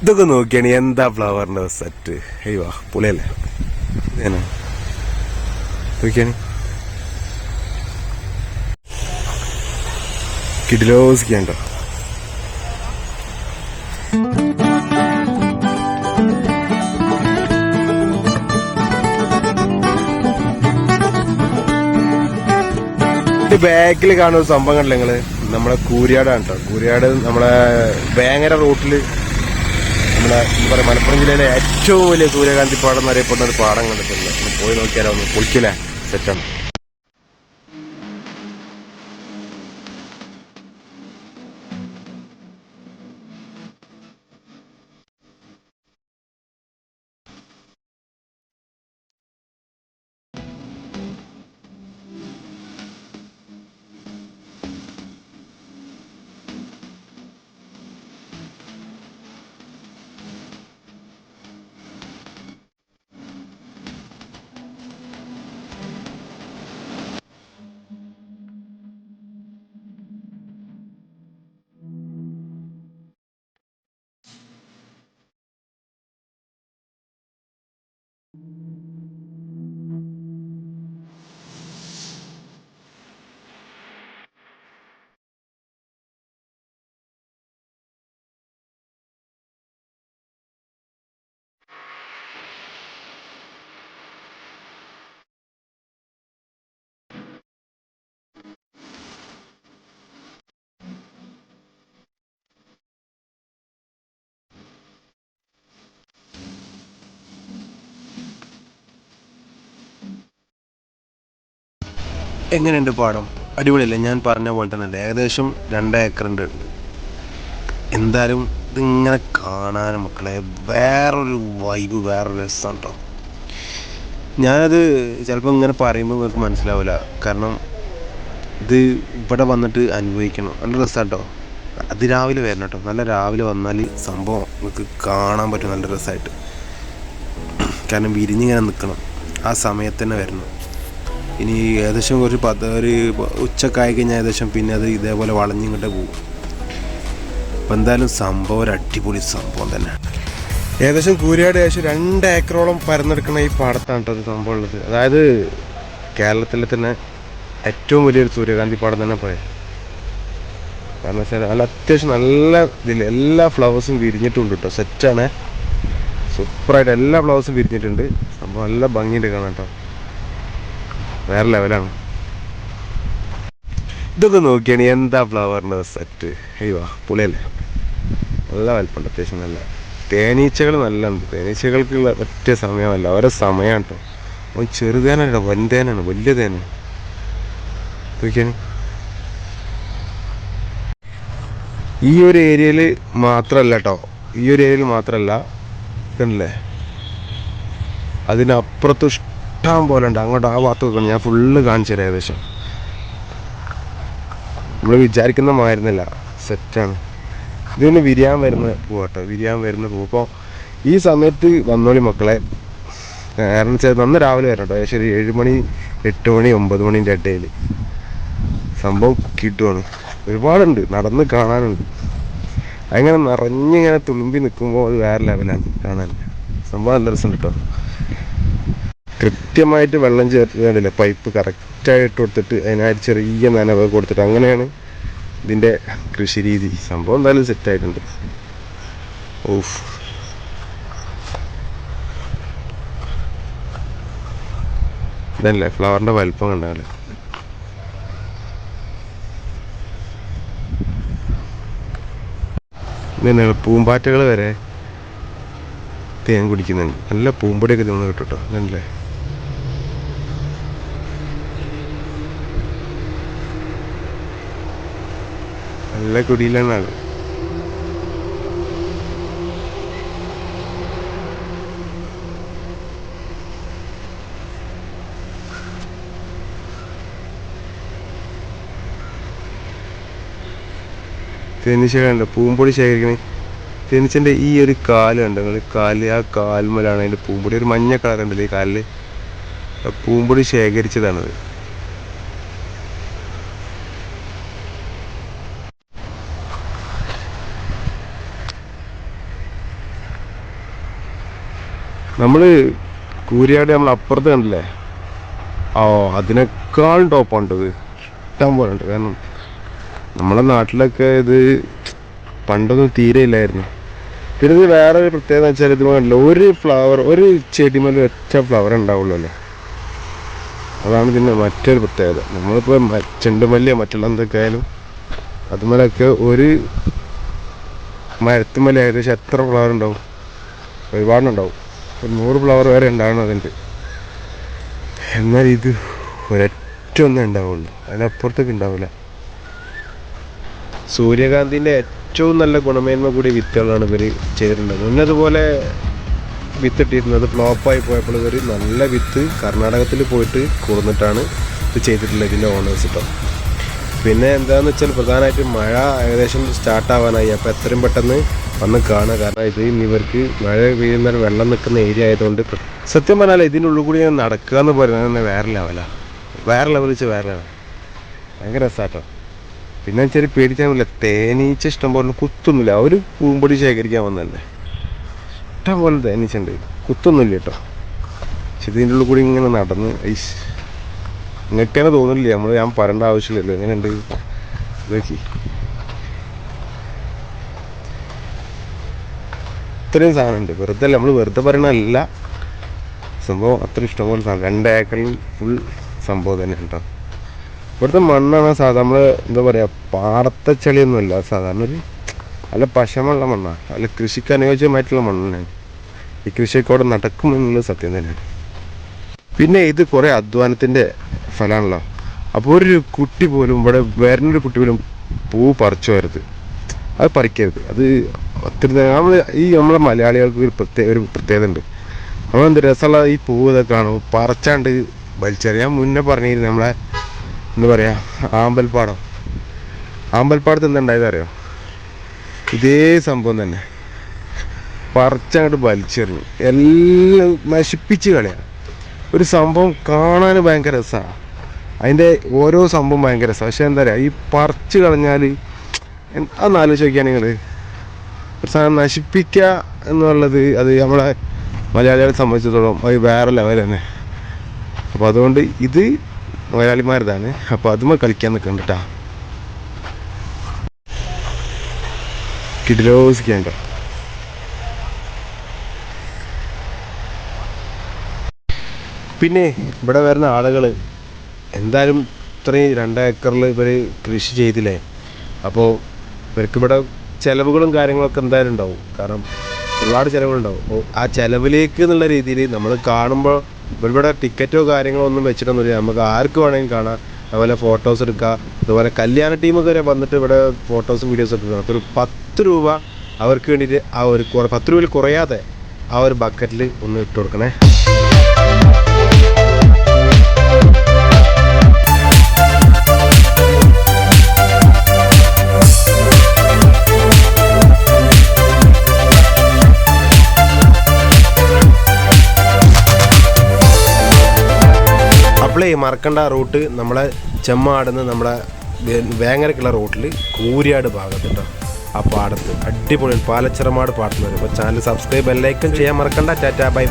ഇതൊക്കെ നോക്കിയാണ് എന്താ ഫ്ലവറിന്റെ സെറ്റ്. അയ്യോ പുളിയല്ലേ ഇതേനെ നോക്കിയാണ് കിഡിലോസിക്കണ്ടോ. ബാക്കിൽ കാണുന്ന ഒരു സംഭവം കണ്ടില്ല നിങ്ങള്, നമ്മളെ കൂരിയാടാണ് കേട്ടോ. കൂരിയാട് നമ്മളെ വേങ്ങര റൂട്ടില് നമ്മളെ എന്താ പറയാ മലപ്പുറം ജില്ലയിലെ ഏറ്റവും വലിയ സൂര്യകാന്തി പാടം എന്നറിയപ്പെടുന്ന ഒരു പാടം കണ്ടിട്ടില്ല. പോയി നോക്കിയാലോ, ഒന്ന് പൊളിക്കില്ലേ, സെറ്റാണ്. എങ്ങനെയുണ്ട് പാടം? അടിപൊളിയല്ലേ? ഞാൻ പറഞ്ഞ പോലെ തന്നെ അല്ലേ, ഏകദേശം 2 ഏക്കറുണ്ട്. എന്തായാലും ഇതിങ്ങനെ കാണാനും മക്കളെ വേറൊരു വൈബ്, വേറൊരു രസം കേട്ടോ. ഞാനത് ചിലപ്പോൾ ഇങ്ങനെ പറയുമ്പോൾ നിങ്ങൾക്ക് മനസ്സിലാവില്ല, കാരണം ഇത് ഇവിടെ വന്നിട്ട് അനുഭവിക്കണം. നല്ല രസമാണ് കേട്ടോ. അതിരാവിലെ വരണം കേട്ടോ, നല്ല രാവിലെ വന്നാൽ സംഭവം നിങ്ങൾക്ക് കാണാൻ പറ്റും നല്ല രസമായിട്ട്. കാരണം വിരിഞ്ഞിങ്ങനെ നിൽക്കണം, ആ സമയത്ത് തന്നെ വരണം. ഇനി ഏകദേശം ഒരു ഉച്ചക്കായി കഴിഞ്ഞാൽ ഏകദേശം പിന്നെ അത് ഇതേപോലെ വളഞ്ഞിങ്ങോട്ട് പോകും. അപ്പം എന്തായാലും സംഭവം ഒരു അടിപൊളി സംഭവം തന്നെ. ഏകദേശം കൂരിയാട് ഏകദേശം 2 ഏക്കറോളം പരന്നെടുക്കുന്ന ഈ പാടത്താണ് കേട്ടോ സംഭവം ഉള്ളത്. അതായത് കേരളത്തിലെ തന്നെ ഏറ്റവും വലിയൊരു സൂര്യകാന്തി പാടം തന്നെ പറയാം. കാരണം വെച്ചാൽ നല്ല അത്യാവശ്യം നല്ല ഇതിൽ എല്ലാ ഫ്ലവേഴ്സും വിരിഞ്ഞിട്ടുണ്ട് കേട്ടോ. സെറ്റാണ്, സൂപ്പറായിട്ട് എല്ലാ ഫ്ലവേഴ്സും വിരിഞ്ഞിട്ടുണ്ട്. സംഭവം നല്ല ഭംഗിയുണ്ട് കാണാൻ കേട്ടോ, വേറെ ലെവലാണ്. ഇതൊക്കെ നോക്കിയാണ് എന്താ ഫ്ലവറിൻ്റെ സെറ്റ്. അയ്യോ പുളിയല്ലേ, നല്ല വലിപ്പമുണ്ട്, അത്യാവശ്യം നല്ല. തേനീച്ചകൾ നല്ല ഉണ്ട്, തേനീച്ചകൾക്കുള്ള ഒറ്റ സമയമല്ല, ഓരോ സമയമാണ് കേട്ടോ. അവൻ ചെറുതേനാണ്, വൻതേനാണ്, വലിയ തേന നോക്കിയാണ്. ഈ ഒരു ഏരിയയിൽ മാത്രമല്ല കേട്ടോ, ഈ ഒരു ഏരിയയിൽ മാത്രമല്ല, ഇതല്ലേ അതിനപ്പുറത്ത് ഇഷ്ടം പോലെ ഉണ്ട്. അങ്ങോട്ട് ആ ഭാഗത്ത് നോക്കണം, ഞാൻ ഫുള്ള് കാണിച്ചു തരാം. ഏകദേശം നമ്മൾ വിചാരിക്കുന്ന മായിരുന്നില്ല, സെറ്റാണ്. ഇതിന് വിരിയാൻ വരുന്ന പൂവാട്ടോ, വിരിയാൻ വരുന്ന പൂ. അപ്പോൾ ഈ സമയത്ത് വന്നോളി മക്കളെ, കാരണം വെച്ചാൽ നന്ന് രാവിലെ വരണം കേട്ടോ. ഏകദേശം 7 മണി 8 മണി 9 മണിൻ്റെ ഇടയിൽ സംഭവം കിട്ടുവാണ്. ഒരുപാടുണ്ട്, നടന്ന് കാണാനുണ്ട്. അങ്ങനെ നിറഞ്ഞിങ്ങനെ തുളുമ്പി നിൽക്കുമ്പോൾ അത് വേറെ ലെവലാണ് കാണാൻ. സംഭവം നല്ല രസം കേട്ടോ. കൃത്യമായിട്ട് വെള്ളം ചേർത്തില്ല, പൈപ്പ് കറക്റ്റായിട്ട് കൊടുത്തിട്ട് അതിനായിട്ട് ചെറിയ നനവ് കൊടുത്തിട്ട് അങ്ങനെയാണ് ഇതിൻ്റെ കൃഷി രീതി. സംഭവം എന്തായാലും സെറ്റായിട്ടുണ്ട്. ഓഫ്, ഇതല്ലേ ഫ്ലവറിൻ്റെ വലിപ്പം കണ്ടാലേ. ഇതന്നെയാണ് പൂമ്പാറ്റകൾ വരെ തേൻ കുടിക്കുന്നുണ്ട്. നല്ല പൂമ്പൊടിയൊക്കെ തിന്ന് കിട്ടും കേട്ടോ. ഇതല്ലേ നല്ല കുടിയിലാണ് ആള്. തേനീച്ചകളുണ്ട്, പൂമ്പൊടി ശേഖരിക്കണേ. തേനീച്ചൻ്റെ ഈ ഒരു കാല് കണ്ടോ നിങ്ങൾ? കാല്, ആ കാൽമലാണ് അതിൻ്റെ പൂമ്പൊടി. ഒരു മഞ്ഞ കളർ ഉണ്ടല്ലോ ഈ കാലിൽ, പൂമ്പൊടി ശേഖരിച്ചതാണത്. നമ്മൾ കൂരിയാട് നമ്മൾ അപ്പുറത്ത് കണ്ടില്ലേ, അതിനേക്കാൾ ടോപ്പാണ് ഇത്. ഇഷ്ടം പോലെ ഉണ്ട്. കാരണം നമ്മളെ നാട്ടിലൊക്കെ ഇത് പണ്ടൊന്നും തീരെ ഇല്ലായിരുന്നു. പിന്നെ ഇത് വേറെ ഒരു പ്രത്യേകത വെച്ചാൽ ഇത് കണ്ടില്ല, ഒരു ഫ്ലവർ, ഒരു ചെടിമേൽ ഒറ്റ ഫ്ലവർ ഉണ്ടാവുള്ളൂ അല്ലേ. അതാണ് ഇതിൻ്റെ മറ്റൊരു പ്രത്യേകത. നമ്മളിപ്പോൾ ചെണ്ടുമല്ലിയോ മറ്റുള്ള എന്തൊക്കെ ആയാലും അതുമേലൊക്കെ ഒരു മരത്തുമല്ല ഏകദേശം എത്ര ഫ്ലവർ ഉണ്ടാവും? ഒരുപാടുണ്ടാവും. ഒരു 100 ഫ്ലവർ വരെ ഉണ്ടാകുന്നതുണ്ട്. എന്നാൽ ഇത് ഒരൊറ്റ ഒന്നേ ഉണ്ടാവുള്ളൂ, അതിനപ്പുറത്തേക്ക് ഉണ്ടാവില്ല. സൂര്യകാന്തിൻ്റെ ഏറ്റവും നല്ല ഗുണമേന്മ കൂടിയ വിത്തുകളാണ് ഇവർ ചെയ്തിട്ടുള്ളത്. മുന്നതുപോലെ വിത്തിട്ടിരുന്നത് ഫ്ലോപ്പായി പോയപ്പോൾ ഇവർ നല്ല വിത്ത് കർണാടകത്തിൽ പോയിട്ട് കൊടുന്നിട്ടാണ് ഇത് ചെയ്തിട്ടുള്ളത്, ഇതിൻ്റെ ഓണേഴ്സ് കേട്ടോ. പിന്നെ എന്താണെന്ന് വെച്ചാൽ പ്രധാനമായിട്ടും മഴ ഏകദേശം സ്റ്റാർട്ടാവാനായി. അപ്പോൾ എത്രയും പെട്ടെന്ന് വന്ന് കാണുക. കാരണം ഇത് ഇവർക്ക് മഴ പെയ്യുന്ന വെള്ളം നിൽക്കുന്ന ഏരിയ ആയതുകൊണ്ട് സത്യം പറഞ്ഞാൽ ഇതിനുള്ളിൽ കൂടി നടക്കുക എന്ന് പറയുന്നത് തന്നെ വേറെ ലെവലാണ്. വേറെ ലെവൽ വെച്ച് വേറെ ലെവൽ, ഭയങ്കര രസമാട്ടോ. പിന്നെ വെച്ചാൽ പേടിച്ചാൽ തേനീച്ച ഇഷ്ടം പോലെ കുത്തൊന്നുമില്ല. അവർ പൂമ്പൊടി ശേഖരിക്കാൻ വന്നതല്ലേ, ഇഷ്ടം പോലെ തേനീച്ചുണ്ട്, കുത്തൊന്നുമില്ല കേട്ടോ. പക്ഷെ ഇതിൻ്റെ ഉള്ളിൽ കൂടി ഇങ്ങനെ നടന്ന് നിങ്ങൾക്ക് തന്നെ തോന്നില്ല, ഞാൻ പറയേണ്ട ആവശ്യമില്ലല്ലോ. എങ്ങനെയുണ്ട് നോക്കി, ഇത്രയും സാധനമുണ്ട്. വെറുതെ അല്ല, നമ്മൾ വെറുതെ പറയണതല്ല സംഭവം. അത്ര ഇഷ്ടംപോലെ സാധനം, 2 ഏക്കറിൽ ഫുൾ സംഭവം തന്നെ കേട്ടോ. ഇവിടുത്തെ മണ്ണാണ് സാധാരണ നമ്മൾ എന്താ പറയുക, പാടത്തെ ചെളിയൊന്നുമല്ല. സാധാരണ ഒരു നല്ല പശമുള്ള മണ്ണാണ്, അല്ല കൃഷിക്ക് അനുയോജ്യമായിട്ടുള്ള മണ്ണാണ്. ഈ കൃഷിയൊക്കെ അവിടെ നടക്കുമെന്നുള്ളത് സത്യം തന്നെയാണ്. പിന്നെ ഇത് കുറേ അധ്വാനത്തിൻ്റെ ഫലമാണല്ലോ. അപ്പോൾ ഒരു കുട്ടി പോലും ഇവിടെ വരുന്നൊരു കുട്ടി പോലും പൂ പറിച്ചു വരരുത്, അത് പറിക്കരുത്. അത് ഒത്തിരി നമ്മളെ മലയാളികൾക്ക് ഒരു പ്രത്യേകത ഉണ്ട്. നമ്മളെന്ത് രസമുള്ള ഈ പൂവ് ഇതൊക്കെ കാണും, പറിച്ചാണ്ട് വലിച്ചെറിയാം. ഞാൻ മുന്നേ പറഞ്ഞിരുന്നു, നമ്മളെ എന്താ പറയുക, ആമ്പൽപ്പാടത്ത് എന്തുണ്ടായത് അറിയോ? ഇതേ സംഭവം തന്നെ, പറിച്ചങ്ങോട്ട് വലിച്ചെറിഞ്ഞു, എല്ലാം നശിപ്പിച്ച് കളയാണ്. ഒരു സംഭവം കാണാൻ ഭയങ്കര രസമാണ്, അതിൻ്റെ ഓരോ സംഭവം ഭയങ്കര രസമാണ്. പക്ഷെ എന്താ പറയുക, ഈ പറിച്ച് കളഞ്ഞാൽ അതൊന്ന് ആലോചിച്ച് നോക്കിയാണ് നിങ്ങൾ. ഒരു സാധനം നശിപ്പിക്കുക എന്നുള്ളത് അത് നമ്മളെ മലയാളികളെ സംബന്ധിച്ചിടത്തോളം അത് വേറെ ലെവൽ തന്നെ. അപ്പോൾ അതുകൊണ്ട് ഇത് മലയാളിമാരതാണ്. അപ്പോൾ അതുമ്മ കളിക്കാൻ നിൽക്കണ്ട കേട്ടോ, കിടിലോസിക്കണ്ട. പിന്നെ ഇവിടെ വരുന്ന ആളുകൾ എന്തായാലും ഇത്രയും 2 ഏക്കറിൽ ഇവർ കൃഷി ചെയ്തില്ലേ. അപ്പോൾ ഇവർക്കിവിടെ ചിലവുകളും കാര്യങ്ങളൊക്കെ എന്തായാലും ഉണ്ടാവും. കാരണം ഒരുപാട് ചിലവുകളുണ്ടാവും. അപ്പോൾ ആ ചിലവിലേക്ക് എന്നുള്ള രീതിയിൽ നമ്മൾ കാണുമ്പോൾ ഇവിടെ ടിക്കറ്റോ കാര്യങ്ങളോ ഒന്നും വെച്ചിട്ടൊന്നുമില്ല, നമുക്ക് ആർക്ക് വേണമെങ്കിലും കാണാം. അതുപോലെ ഫോട്ടോസ് എടുക്കുക. അതുപോലെ കല്യാണ ടീമൊക്കെ വരെ വന്നിട്ട് ഇവിടെ ഫോട്ടോസും വീഡിയോസൊക്കെ കാണാം. അപ്പോൾ ഒരു 10 രൂപ അവർക്ക് വേണ്ടിയിട്ട്, ആ ഒരു 10 രൂപയിൽ കുറയാതെ ആ ഒരു ബക്കറ്റിൽ ഒന്ന് ഇട്ട് കൊടുക്കണേ. അപ്പോളേ മറക്കേണ്ട റൂട്ട് നമ്മളെ ചെമ്മാടുന്ന് നമ്മുടെ വേങ്ങരക്കുള്ള റൂട്ടിൽ കൂരിയാട് ഭാഗത്തുണ്ടോ, ആ പാടത്ത് അടിപൊളി പാലച്ചിറമാട് പാടത്ത് വരും. അപ്പോൾ ചാനൽ സബ്സ്ക്രൈബ് ബെല്ലൈക്കൺ ചെയ്യാൻ മറക്കണ്ട. Tata bye.